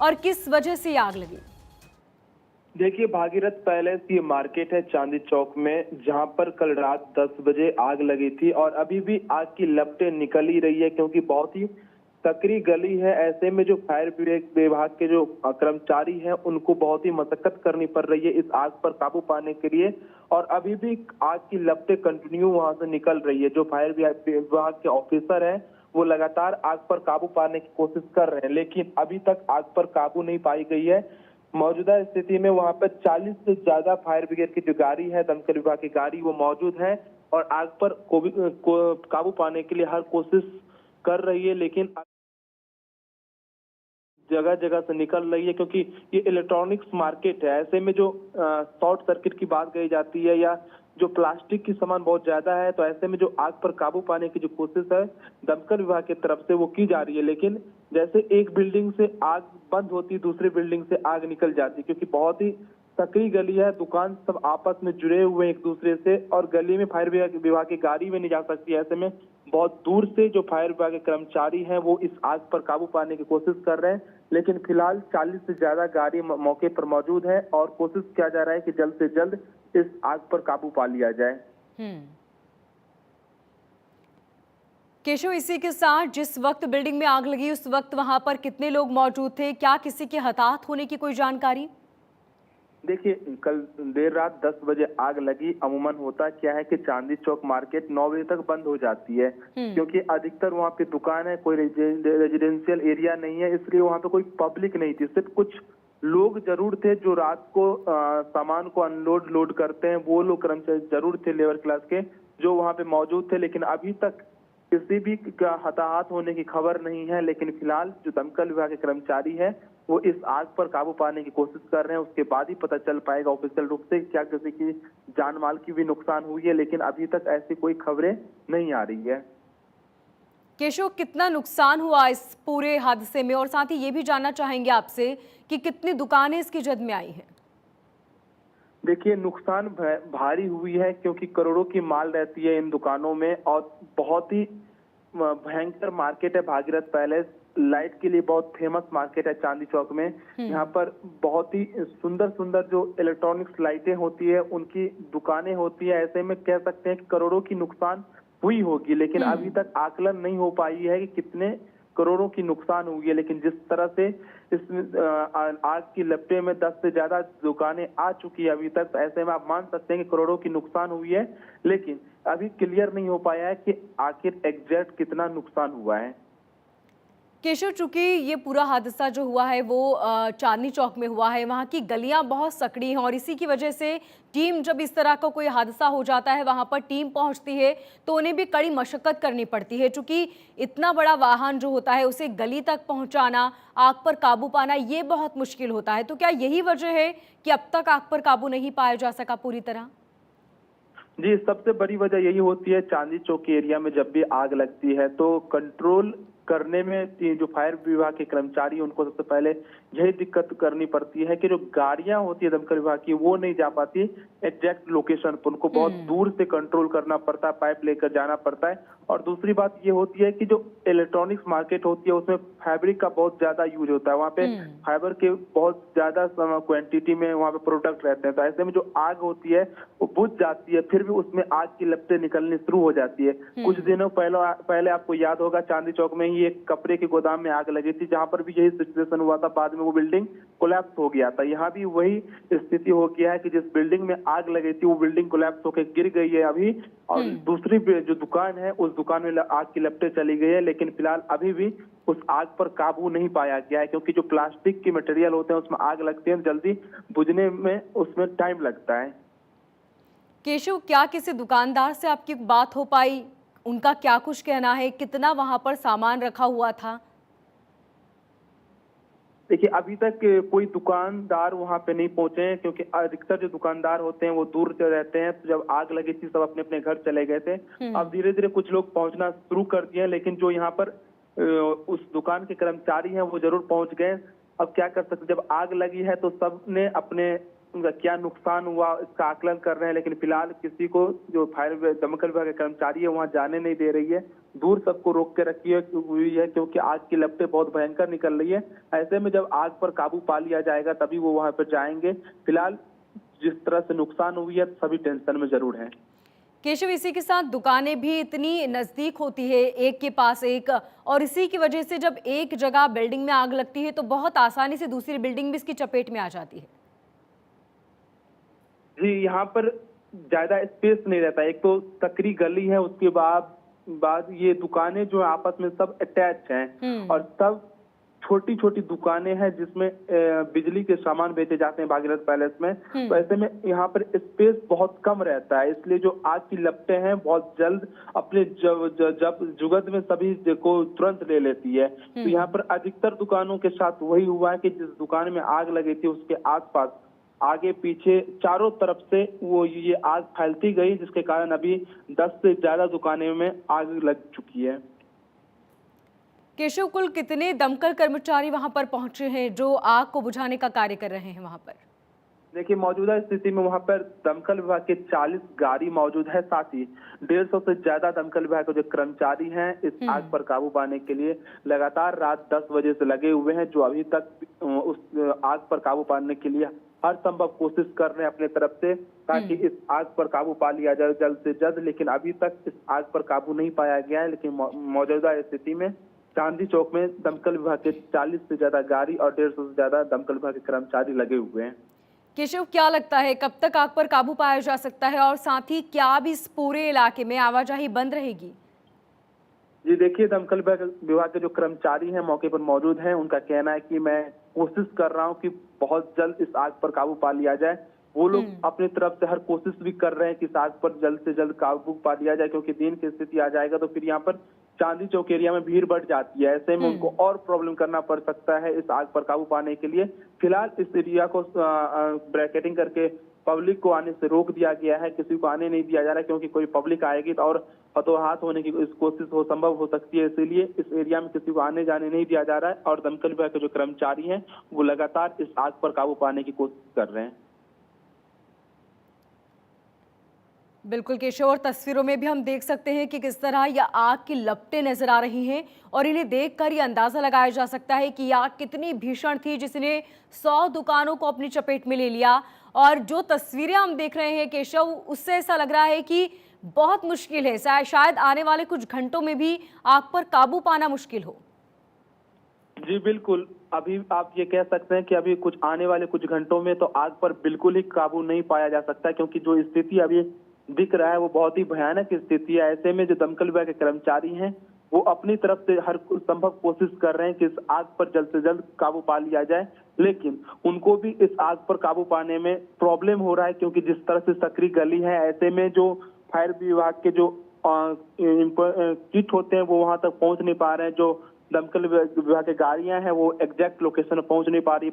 और किस वजह से ये आग लगी? देखिए, भागीरथ पैलेस ये मार्केट है चांदी चौक में, जहां पर कल रात 10 बजे आग लगी थी और अभी भी आग की लपटें निकल ही रही है क्योंकि बहुत ही सकरी गली है। ऐसे में जो फायर विभाग के जो कर्मचारी हैं उनको बहुत ही मशक्कत करनी पड़ रही है इस आग पर काबू पाने के लिए और अभी भी आग की लपटें कंटिन्यू वहां से निकल रही है। जो फायर विभाग के ऑफिसर हैं वो लगातार आग पर काबू पाने की कोशिश कर रहे हैं, लेकिन अभी तक आग पर काबू नहीं पाई गई है। मौजूदा स्थिति में वहां पर 40 से ज्यादा फायर ब्रिगेड की जो गाड़ी है, दमकल विभाग की गाड़ी, वो मौजूद है और आग पर काबू पाने के लिए हर कोशिश कर रही है, लेकिन जगह जगह से निकल रही है क्योंकि ये इलेक्ट्रॉनिक्स मार्केट है। ऐसे में जो शॉर्ट सर्किट की बात कही जाती है या जो प्लास्टिक की सामान बहुत ज्यादा है, तो ऐसे में जो आग पर काबू पाने की जो कोशिश है दमकल विभाग की तरफ से वो की जा रही है, लेकिन जैसे एक बिल्डिंग से आग बंद होती है दूसरी बिल्डिंग से आग निकल जाती है क्योंकि बहुत ही सकरी गली है, दुकान सब आपस में जुड़े हुए हैं एक दूसरे से और गली में फायर विभाग की गाड़ी में नहीं जा सकती। ऐसे में बहुत दूर से जो फायर विभाग के कर्मचारी हैं वो इस आग पर काबू पाने की कोशिश कर रहे हैं, लेकिन फिलहाल 40 से ज्यादा गाड़ी मौके पर मौजूद है और कोशिश किया जा रहा है कि जल्द से जल्द इस आग पर काबू पा लिया जाए। केशव, इसी के साथ जिस वक्त बिल्डिंग में आग लगी उस वक्त वहां पर कितने लोग मौजूद थे? क्या किसी के हताहत होने की कोई जानकारी? देखिए, कल देर रात 10 बजे आग लगी। अमूमन होता क्या है कि चांदी चौक मार्केट 9 बजे तक बंद हो जाती है क्योंकि अधिकतर वहाँ पे दुकान है, कोई रेजिडेंशियल एरिया नहीं है, इसलिए वहाँ पे कोई पब्लिक नहीं थी। सिर्फ कुछ लोग जरूर थे जो रात को सामान को अनलोड लोड करते हैं, वो लोग कर्मचारी जरूर थे लेबर क्लास के जो वहाँ पे मौजूद थे, लेकिन अभी तक किसी भी का हताहत होने की खबर नहीं है। लेकिन फिलहाल जो दमकल विभाग के कर्मचारी है वो इस आग पर काबू पाने की कोशिश कर रहे हैं, उसके बाद ही पता चल पाएगा ऑफिशियल रूप से क्या किसी की जान माल की भी नुकसान हुई है, लेकिन अभी तक ऐसी कोई खबरें नहीं आ रही है। केशव, कितना नुकसान हुआ इस पूरे हादसे में? और साथ ही ये भी जानना चाहेंगे आपसे कि कितनी दुकानें इसकी जद में आई हैं? देखिए, नुकसान भारी हुई है क्योंकि करोड़ों की माल रहती है इन दुकानों में और बहुत ही भयंकर मार्केट है भागीरथ पैलेस। लाइट के लिए बहुत फेमस मार्केट है चांदी चौक में। यहाँ पर बहुत ही सुंदर सुंदर जो इलेक्ट्रॉनिक्स लाइटें होती है उनकी दुकानें होती है। ऐसे में कह सकते हैं कि करोड़ों की नुकसान हुई होगी, लेकिन अभी तक आकलन नहीं हो पाई है कि कितने करोड़ों की नुकसान हुई है। लेकिन जिस तरह से इस आग की लपटे में 10 से ज्यादा दुकानें आ चुकी है अभी तक, तो ऐसे में आप मान सकते हैं कि करोड़ों की नुकसान हुई है, लेकिन अभी क्लियर नहीं हो पाया है कि आखिर एग्जैक्ट कितना नुकसान हुआ है। केशव, चूंकि ये पूरा हादसा जो हुआ है वो चांदनी चौक में हुआ है, वहाँ की गलियां बहुत सकड़ी हैं और इसी की वजह से टीम, जब इस तरह का कोई हादसा हो जाता है वहाँ पर टीम पहुँचती है तो उन्हें भी कड़ी मशक्कत करनी पड़ती है। चूंकि इतना बड़ा वाहन जो होता है उसे गली तक पहुँचाना, आग पर काबू पाना, ये बहुत मुश्किल होता है। तो क्या यही वजह है कि अब तक आग पर काबू नहीं पाया जा सका पूरी तरह? जी, सबसे बड़ी वजह यही होती है चांदी चौक के एरिया में जब भी आग लगती है तो कंट्रोल करने में जो फायर विभाग के कर्मचारी हैं उनको सबसे पहले यही दिक्कत करनी पड़ती है कि जो गाड़ियां होती है दमकल विभाग की वो नहीं जा पाती एग्जैक्ट लोकेशन पर, उनको बहुत दूर से कंट्रोल करना पड़ता है, पाइप लेकर जाना पड़ता है। और दूसरी बात ये होती है कि जो इलेक्ट्रॉनिक्स मार्केट होती है उसमें फैब्रिक का बहुत ज्यादा यूज होता है, वहाँ पे फाइबर के बहुत ज्यादा क्वांटिटी में वहाँ पे प्रोडक्ट रहते हैं, तो ऐसे में जो आग होती है वो बुझ जाती है, फिर भी उसमें आग की लपटें निकलनी शुरू हो जाती है। कुछ दिनों पहले आपको याद होगा चांदी चौक में ही एक कपड़े के गोदाम में आग लगी थी, जहां पर भी यही सिचुएशन हुआ था, बाद में वो बिल्डिंग कोलैप्स हो गया था। यहाँ भी वही स्थिति हो गया है कि जिस बिल्डिंग में आग लगी थी वो बिल्डिंग कोलैप्स होकर गिर गई है अभी, और दूसरी जो दुकान है उस दुकान में आग की लपटें चली गई है, लेकिन फिलहाल अभी भी उस आग पर काबू नहीं पाया गया है क्योंकि जो प्लास्टिक के मटेरियल होते हैं उसमें आग लगती है, जल्दी बुझने में उसमें टाइम लगता है। केशव, क्या किसी दुकानदार से आपकी बात हो पाई? उनका क्या कुछ कहना है? कितना वहां पर सामान रखा हुआ था? देखिए, अभी तक कोई दुकानदार वहां पे नहीं पहुंचे हैं क्योंकि अधिकतर जो दुकानदार होते हैं वो दूर से रहते हैं, तो जब आग लगी थी सब अपने अपने घर चले गए थे। अब धीरे धीरे कुछ लोग पहुंचना शुरू कर दिए हैं, लेकिन जो यहाँ पर उस दुकान के कर्मचारी हैं वो जरूर पहुंच गए। अब क्या कर सकते, जब आग लगी है तो सबने अपने उनका क्या नुकसान हुआ इसका आकलन कर रहे हैं, लेकिन फिलहाल किसी को जो दमकल विभाग के कर्मचारी है वहां जाने नहीं दे रही है। दूर सबको रोक के रखी हुई है क्योंकि आग की लपटें बहुत भयंकर निकल रही है। ऐसे में जब आग पर काबू पा लिया जाएगा तभी वो वहां पर जाएंगे। फिलहाल जिस तरह से नुकसान हुई है सभी टेंशन में जरूर हैं। केशव, इसी के साथ दुकानें भी इतनी नजदीक होती है, एक के पास एक, और इसी की वजह से जब एक जगह बिल्डिंग में आग लगती है तो बहुत आसानी से दूसरी बिल्डिंग भी इसकी चपेट में आ जाती है। जी, यहाँ पर ज्यादा स्पेस नहीं रहता। एक तो सकरी गली है, उसके बाद ये दुकानें जो आपस में सब अटैच हैं और सब छोटी छोटी दुकानें हैं जिसमें बिजली के सामान बेचे जाते हैं भागीरथ पैलेस में। तो ऐसे में यहाँ पर स्पेस बहुत कम रहता है, इसलिए जो आग की लपटें हैं बहुत जल्द अपने जब जुगत में सभी को तुरंत ले लेती है। तो यहाँ पर अधिकतर दुकानों के साथ वही हुआ है कि जिस दुकान में आग लगी थी उसके आसपास आगे पीछे चारों तरफ से वो ये आग फैलती गई, जिसके कारण अभी 10 से ज्यादा दुकानें में आग लग चुकी है। केशव, कुल कितने दमकल कर्मचारी वहां पर पहुंचे हैं जो आग को बुझाने का कार्य कर रहे हैं वहां पर? देखिए, मौजूदा स्थिति में वहां पर दमकल विभाग के 40 गाड़ी मौजूद है, साथ ही 150 से ज्यादा दमकल विभाग के जो कर्मचारी हैं इस आग पर काबू पाने के लिए लगातार रात 10 बजे से लगे हुए हैं, जो अभी तक उस आग पर काबू पाने के लिए हर संभव कोशिश कर रहे हैं अपने तरफ से ताकि इस आग पर काबू पा लिया जाए जल्द से जल्द। लेकिन अभी तक इस आग पर काबू नहीं पाया गया है। लेकिन मौजूदा स्थिति में चांदी चौक में दमकल विभाग के 40 से ज्यादा गाड़ी और 150 से ज्यादा दमकल विभाग के कर्मचारी लगे हुए हैं। केशव, क्या लगता है कब तक आग पर काबू पाया जा सकता है, और साथ ही क्या अब इस पूरे इलाके में आवाजाही बंद रहेगी? जी देखिए, दमकल विभाग के जो कर्मचारी हैं मौके पर मौजूद हैं, उनका कहना है कि मैं कोशिश कर रहा हूं कि बहुत जल्द इस आग पर काबू पा लिया जाए। वो लोग अपनी तरफ से हर कोशिश भी कर रहे हैं कि इस आग पर जल्द से जल्द काबू पा लिया जाए, क्योंकि दिन की स्थिति आ जाएगा तो फिर यहाँ पर चांदी चौक एरिया में भीड़ बढ़ जाती है। ऐसे में उनको और प्रॉब्लम करना पड़ सकता है इस आग पर काबू पाने के लिए। फिलहाल इस एरिया को ब्रैकेटिंग करके पब्लिक को आने से रोक दिया गया है, किसी को आने नहीं दिया जा रहा है, क्योंकि कोई पब्लिक आएगी तो और हतोहाथ होने की कोशिश संभव हो सकती है। इसीलिए इस एरिया में किसी को आने जाने नहीं दिया जा रहा है और दमकल विभाग के जो कर्मचारी हैं वो लगातार इस आग पर काबू पाने की कोशिश कर रहे हैं। बिल्कुल केशव, और तस्वीरों में भी हम देख सकते हैं कि किस तरह यह आग की लपटें नजर आ रही हैं, और इन्हें देखकर ये अंदाजा लगाया जा सकता है कि यह आग कितनी भीषण थी जिसने 100 दुकानों को अपनी चपेट में ले लिया। और जो तस्वीरें हम देख रहे हैं केशव, उससे ऐसा लग रहा है कि बहुत मुश्किल है, शायद आने वाले कुछ घंटों में भी आग पर काबू पाना मुश्किल हो। जी बिल्कुल, अभी आप ये कह सकते हैं कि अभी कुछ आने वाले कुछ घंटों में तो आग पर बिल्कुल ही काबू नहीं पाया जा सकता, क्योंकि जो स्थिति अभी दिख रहा है वो बहुत ही भयानक स्थिति है। ऐसे में जो दमकल विभाग के कर्मचारी हैं वो अपनी तरफ से हर संभव कोशिश कर रहे हैं कि इस आग पर जल्द से जल्द काबू पा लिया जाए, लेकिन उनको भी इस आग पर काबू पाने में प्रॉब्लम हो रहा है, क्योंकि जिस तरह से सकरी गली है ऐसे में जो फायर विभाग के जो किट होते हैं वो वहां तक पहुंच नहीं पा रहे हैं। जो दमकल विभाग की गाड़ियां हैं वो एग्जैक्ट लोकेशन में पहुंच नहीं पा रही।